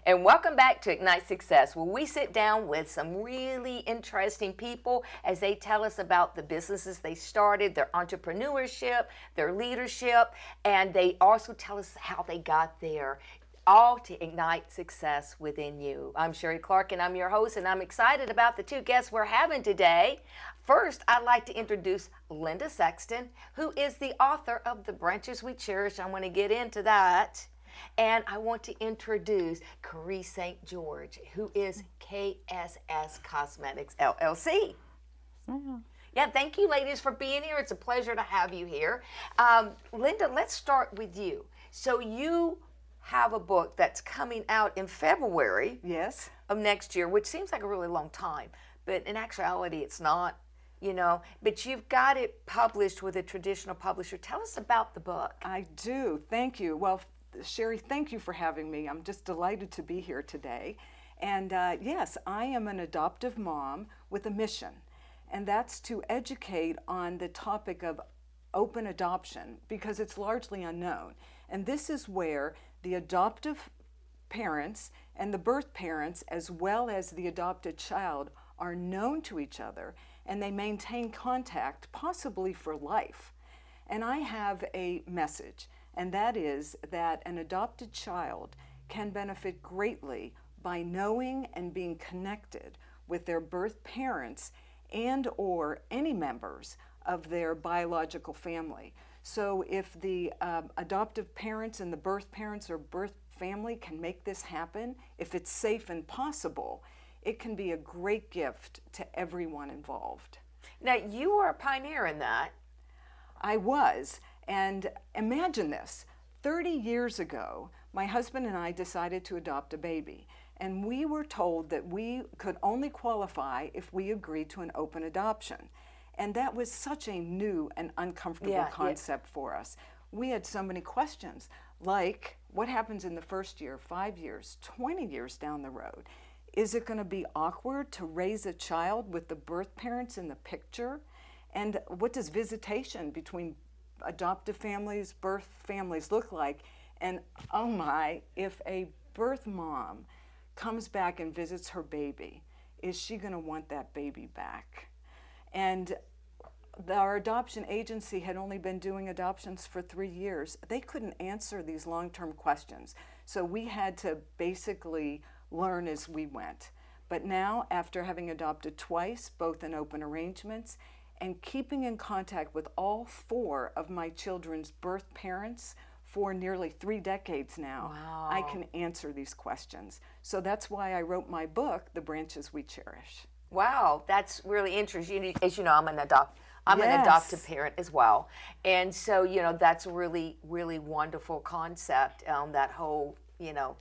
And welcome back to Ignite Success, where we sit down with some really interesting people as they tell us about the businesses they started, their entrepreneurship, their leadership, and they also tell us how they got there, all to ignite success within you. I'm Sherrie Clark, and I'm your host, and I'm excited about the two guests we're having today. First, I'd like to introduce Linda Sexton, who is the author of The Branches We Cherish. I want to get into that. And I want to introduce Kareece St George, who is K.S.S. Cosmetics, LLC. Yeah, thank you, ladies, for being here. It's a pleasure to have you here. Linda, let's start with you. So you have a book that's coming out in February of next year, which seems like a really long time, but in actuality, it's not, you know. But you've got it published with a traditional publisher. Tell us about the book. I do. Thank you. Well, Sherrie, thank you for having me. I'm just delighted to be here today. And yes, I am an adoptive mom with a mission, and that's to educate on the topic of open adoption because it's largely unknown. And this is where the adoptive parents and the birth parents, as well as the adopted child, are known to each other, and they maintain contact, possibly for life. And I have a message, and that is that an adopted child can benefit greatly by knowing and being connected with their birth parents and or any members of their biological family. So if the adoptive parents and the birth parents or birth family can make this happen, if it's safe and possible, it can be a great gift to everyone involved. Now, you were a pioneer in that. I was. And imagine this, 30 years ago, my husband and I decided to adopt a baby. And we were told that we could only qualify if we agreed to an open adoption. And that was such a new and uncomfortable concept for us. We had so many questions, like what happens in the first year, 5 years, 20 years down the road? Is it going to be awkward to raise a child with the birth parents in the picture? And what does visitation between adoptive families, birth families look like? And oh my, if a birth mom comes back and visits her baby, is she going to want that baby back? And our adoption agency had only been doing adoptions for 3 years. They couldn't answer these long-term questions. So we had to basically learn as we went. But now, after having adopted twice, both in open arrangements, and keeping in contact with all 4 of my children's birth parents for nearly 3 decades now, wow, I can answer these questions. So that's why I wrote my book, The Branches We Cherish. Wow, that's really interesting. As you know, I'm an adoptive parent as well. And so, you know, that's a really, really wonderful concept, that whole, you know,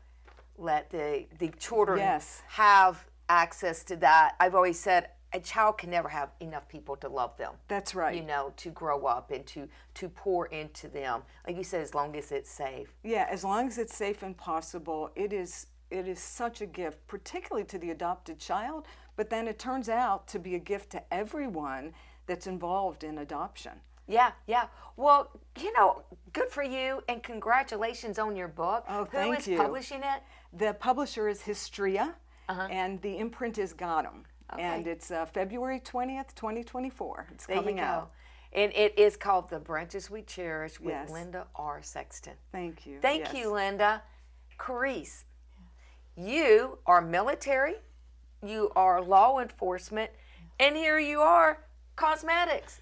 let the children have access to that. I've always said a child can never have enough people to love them. That's right. You know, to grow up and to pour into them. Like you said, as long as it's safe. Yeah, as long as it's safe and possible, it is such a gift, particularly to the adopted child, but then it turns out to be a gift to everyone that's involved in adoption. Yeah, yeah. Well, you know, good for you, and congratulations on your book. Oh, thank you. Who is publishing it? The publisher is Histria, and the imprint is Gotham. Okay. And it's February 20th, 2024. It's coming out. And it is called The Branches We Cherish with Linda R. Sexton. Thank you. Thank you, Linda. Kareece, you are military, you are law enforcement, and here you are, cosmetics.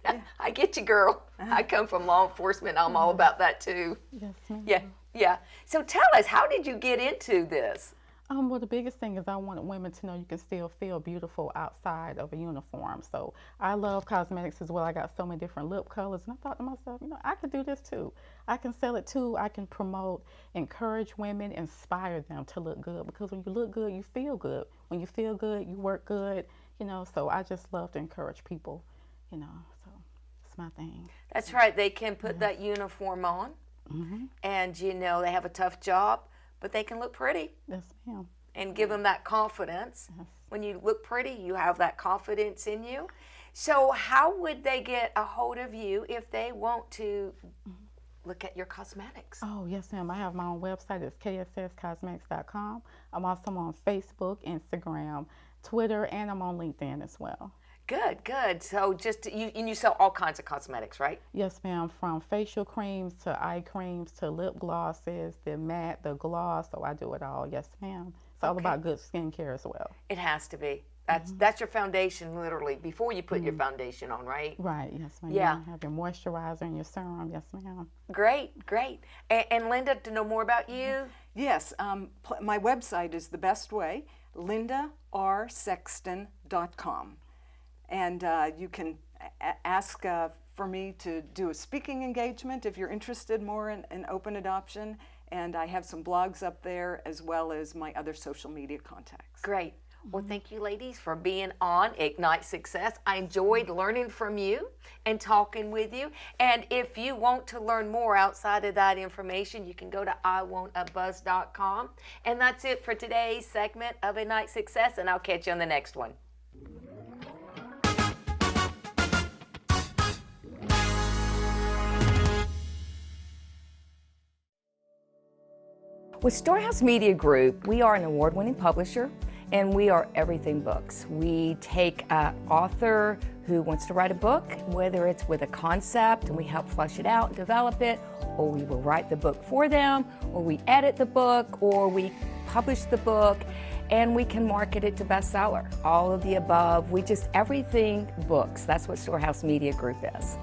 Yeah. I get you, girl. I come from law enforcement. I'm all about that too. Yes, ma'am. Yeah. So tell us, how did you get into this? Well, the biggest thing is I wanted women to know you can still feel beautiful outside of a uniform. So I love cosmetics as well. I got so many different lip colors, and I thought to myself, you know, I could do this too. I can sell it too. I can promote, encourage women, inspire them to look good, because when you look good, you feel good. When you feel good, you work good, you know. So I just love to encourage people, you know, so it's my thing. That's right. They can put that uniform on, and, you know, they have a tough job, but they can look pretty. Yes, ma'am. And give them that confidence. Yes. When you look pretty, you have that confidence in you. So how would they get a hold of you if they want to look at your cosmetics? Oh, yes, ma'am. I have my own website. It's KSScosmetics.com. I'm also on Facebook, Instagram, Twitter, and I'm on LinkedIn as well. Good, good. So you sell all kinds of cosmetics, right? Yes, ma'am. From facial creams to eye creams to lip glosses, the matte, the gloss. So I do it all. Yes, ma'am. It's all about good skincare as well. It has to be. That's your foundation, literally, before you put your foundation on, right? Right. Yes, ma'am. Yeah. You have your moisturizer and your serum. Yes, ma'am. Great, great. And Linda, to know more about you? Yes, my website is the best way, lindarsexton.com. And you can ask for me to do a speaking engagement if you're interested more in open adoption. And I have some blogs up there as well as my other social media contacts. Great. Well, thank you, ladies, for being on Ignite Success. I enjoyed learning from you and talking with you. And if you want to learn more outside of that information, you can go to iwantabuzz.com. And that's it for today's segment of Ignite Success, and I'll catch you on the next one. With Storehouse Media Group, we are an award-winning publisher, and we are everything books. We take an author who wants to write a book, whether it's with a concept and we help flesh it out and develop it, or we will write the book for them, or we edit the book, or we publish the book, and we can market it to bestseller. All of the above. Everything books. That's what Storehouse Media Group is.